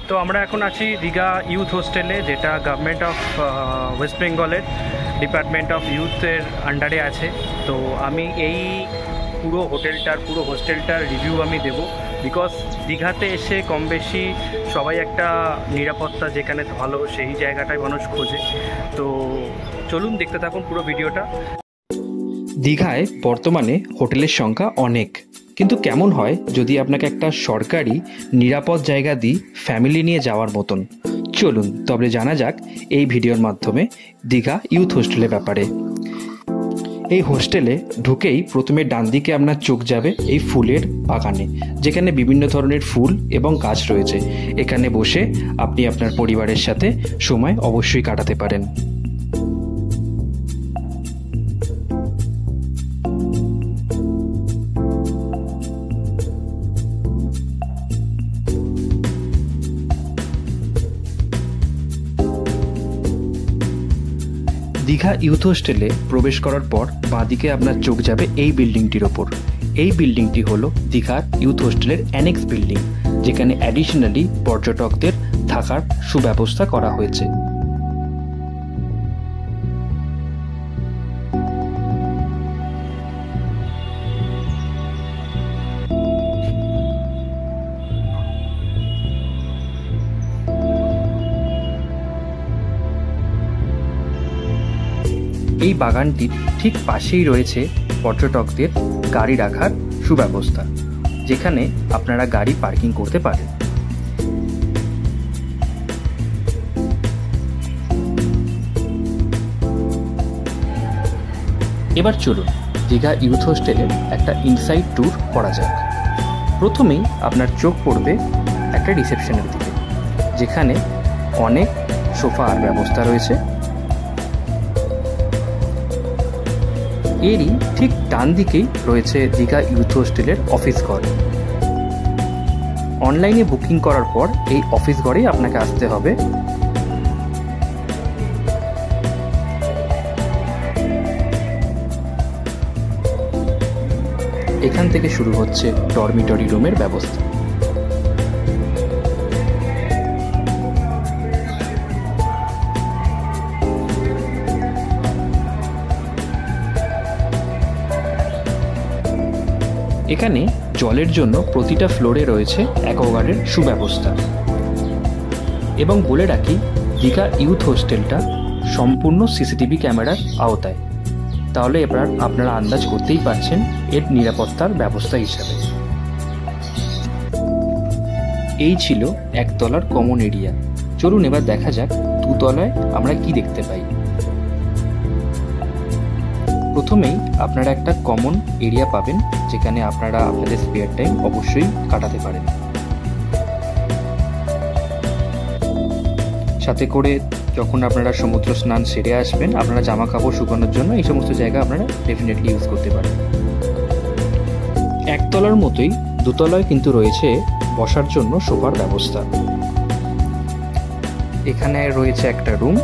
তো আমরা এখন আছি দীঘা ইউথ হোস্টেলে, যেটা গভর্নমেন্ট অফ ওয়েস্ট বেঙ্গলের ডিপার্টমেন্ট অফ ইউথের আন্ডারে আছে। তো আমি এই পুরো হোস্টেলটার রিভিউ আমি দেবো, বিকজ দীঘাতে এসে কম বেশি সবাই একটা নিরাপত্তা যেখানে ভালো সেই জায়গাটায় মানুষ খোঁজে। তো চলুন দেখতে থাকুন পুরো ভিডিওটা। দীঘায় বর্তমানে হোটেলের সংখ্যা অনেক, কিন্তু কেমন হয় যদি আপনাকে একটা সরকারি নিরাপদ জায়গা দিই ফ্যামিলি নিয়ে যাওয়ার মতন। চলুন তবে জানা যাক এই ভিডিওর মাধ্যমে দীঘা ইউথ হোস্টেলের ব্যাপারে। এই হোস্টেলে ঢুকেই প্রথমে ডান দিকে আপনার চোখ যাবে এই ফুলের বাগানে, যেখানে বিভিন্ন ধরনের ফুল এবং গাছ রয়েছে। এখানে বসে আপনি আপনার পরিবারের সাথে সময় অবশ্যই কাটাতে পারেন। দীঘা ইউথ হোস্টেলে প্রবেশ করার পর বাঁদিকে আপনার চোখ যাবে এই বিল্ডিংটির ওপর। এই বিল্ডিংটি হলো দীঘার ইউথ হোস্টেলের অ্যানেক্স বিল্ডিং, যেখানে অ্যাডিশনালি পর্যটকদের থাকার সুব্যবস্থা করা হয়েছে। এই বাগানটির ঠিক পাশেই রয়েছে পর্যটকদের গাড়ি রাখার সুব্যবস্থা, যেখানে আপনারা গাড়ি পার্কিং করতে পারেন। এবার চলুন দীঘা ইউথ হোস্টেলের একটা ইনসাইড ট্যুর করা যাক। প্রথমেই আপনার চোখ পড়বে একটা রিসেপশনের দিকে, যেখানে অনেক সোফার ব্যবস্থা রয়েছে। এরই ঠিক ডান দিকেই রয়েছে দীঘা ইউথ হোস্টেলের অফিস ঘর। অনলাইনে বুকিং করার পর এই অফিস ঘরেই আপনাকে আসতে হবে। এখান থেকে শুরু হচ্ছে ডরমিটরি রুমের ব্যবস্থা। এখানে জলের জন্য প্রতিটা ফ্লোরে রয়েছে অ্যাকোয়াগার্ডের সুব্যবস্থা। এবং বলে রাখি, দীঘা ইউথ হোস্টেলটা সম্পূর্ণ সিসিটিভি ক্যামেরার আওতায়। তাহলে এবার আপনারা আন্দাজ করতেই পারছেন এর নিরাপত্তার ব্যবস্থা হিসাবে। এই ছিল একতলার কমন এরিয়া। চলুন এবার দেখা যাক দুতলায় আমরা কি দেখতে পাই। প্রথমেই আপনারা একটা কমন এরিয়া পাবেন, যেখানে আপনারা আপনাদের স্পেয়ার টাইম অবশ্যই কাটাতে পারেন। সাথে করে যখন আপনারা সমুদ্র স্নান সেরে আসবেন, আপনারা জামা কাপড় শুকানোর জন্য এই সমস্ত জায়গা আপনারা ডেফিনেটলি ইউজ করতে পারেন। একতলার মতোই দুতলায় কিন্তু রয়েছে বসার জন্য সোফার ব্যবস্থা। এখানে রয়েছে একটা রুম।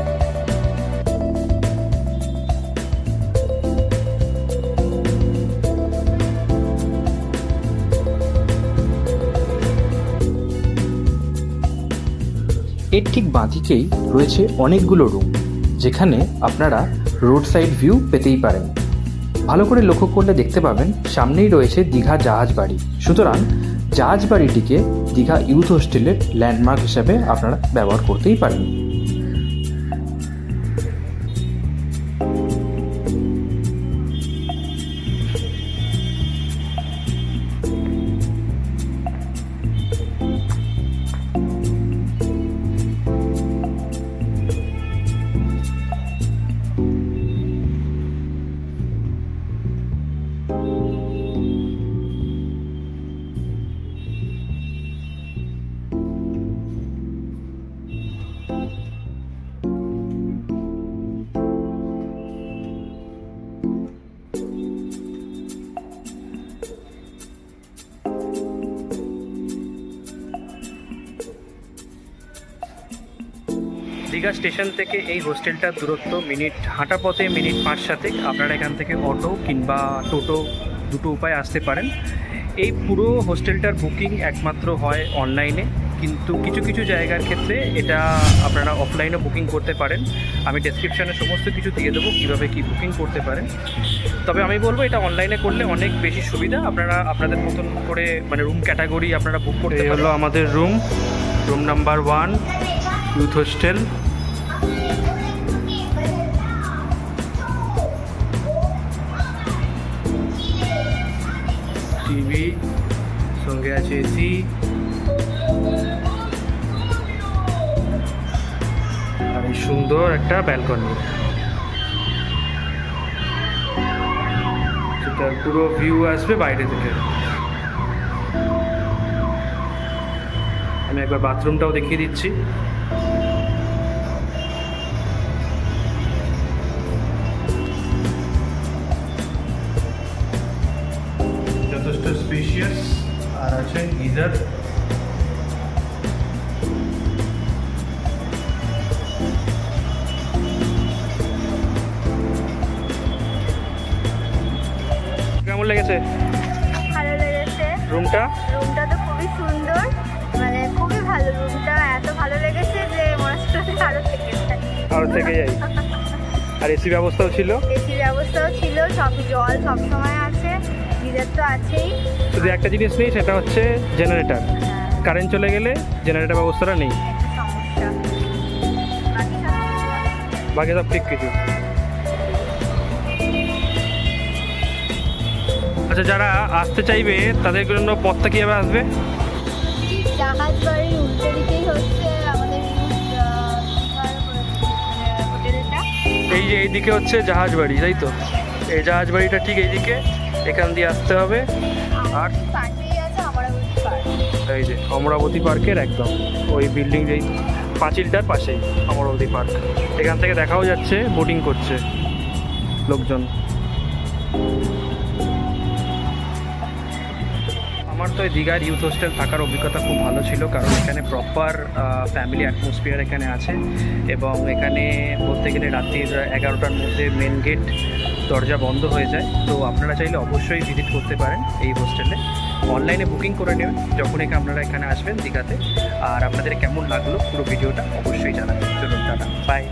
এর ঠিক বাঁদিকেই রয়েছে অনেকগুলো রুম, যেখানে আপনারা রোড সাইড ভিউ পেতেই পারেন। ভালো করে লক্ষ্য করলে দেখতে পাবেন সামনেই রয়েছে দীঘা জাহাজ বাড়ি। সুতরাং জাহাজ বাড়িটিকে দীঘা ইউথ হোস্টেলের ল্যান্ডমার্ক হিসাবে আপনারা ব্যবহার করতেই পারেন। দীঘা স্টেশন থেকে এই হোস্টেলটার দূরত্ব হাঁটা পথে মিনিট 5-7। আপনারা এখান থেকে অটো কিংবা টোটো দুটো উপায় আসতে পারেন। এই পুরো হোস্টেলটার বুকিং একমাত্র হয় অনলাইনে, কিন্তু কিছু কিছু জায়গার ক্ষেত্রে এটা আপনারা অফলাইনে বুকিং করতে পারেন। আমি ডেসক্রিপশানে সমস্ত কিছু দিয়ে দেবো কীভাবে কী বুকিং করতে পারেন। তবে আমি বলবো এটা অনলাইনে করলে অনেক বেশি সুবিধা। আপনারা আপনাদের মতন করে মানে রুম ক্যাটাগরি আপনারা বুক করতে পারেন। হলো আমাদের room number 1 youth hostel. TV সঙ্গে আছে এসি, আর এই সুন্দর একটা ব্যালকনি, যেটার পুরো ভিউ আসবে বাইরে থেকে। আমি একবার বাথরুমটাও দেখিয়ে দিচ্ছি। যথেষ্ট স্পেশিয়াস, আর আছে গিজার। কেমন লেগেছে? ভালো লেগেছে। রুমটা তো খুবই সুন্দর, মানে খুবই ভালো। রুমটা এত ভালো লেগেছে যে মনে হচ্ছে আরো থেকে যাই। আর এসি ব্যবস্থাও ছিল, সব জল সব সময় আছে, গিজার তো আছেই। শুধু একটা জিনিস নেই, সেটা হচ্ছে জেনারেটর। কারেন্ট চলে গেলে জেনারেটর ব্যবস্থাটা নেই, সমস্যা। বাকি সব ঠিক কিছু। আচ্ছা, যারা আসতে চাইবে তাদের জন্য পথটা কীভাবে আসবে? জাহাজবাড়ির উল্টো দিকেই হচ্ছে আমাদের হোটেলটা। এই যে এইদিকে হচ্ছে জাহাজবাড়ি, তাই তো? এই জাহাজবাড়িটা ঠিক এইদিকে, এখান দিয়ে আসতে হবে। আর পাশেই আছে অমরাবতী পার্ক। এই যে অমরাবতী পার্কের একদম ওই বিল্ডিং, যেই পাঁচিলটার পাশেই অমরাবতী পার্ক। এখান থেকে দেখাও যাচ্ছে বোটিং করছে লোকজন। আমার তো এই দীঘার ইউথ হোস্টেল থাকার অভিজ্ঞতা খুব ভালো ছিল, কারণ এখানে প্রপার ফ্যামিলি অ্যাটমসফিয়ার এখানে আছে। এবং এখানে বলতে গেলে রাত্রির 11টার মধ্যে মেন গেট দরজা বন্ধ হয়ে যায়। তো আপনারা চাইলে অবশ্যই ভিজিট করতে পারেন এই হোস্টেলে। অনলাইনে বুকিং করে নেবেন যখন আপনারা এখানে আসবেন দীঘাতে। আর আপনাদের কেমন লাগলো পুরো ভিডিওটা অবশ্যই জানাবেন। চলুন, টাটা, বাই।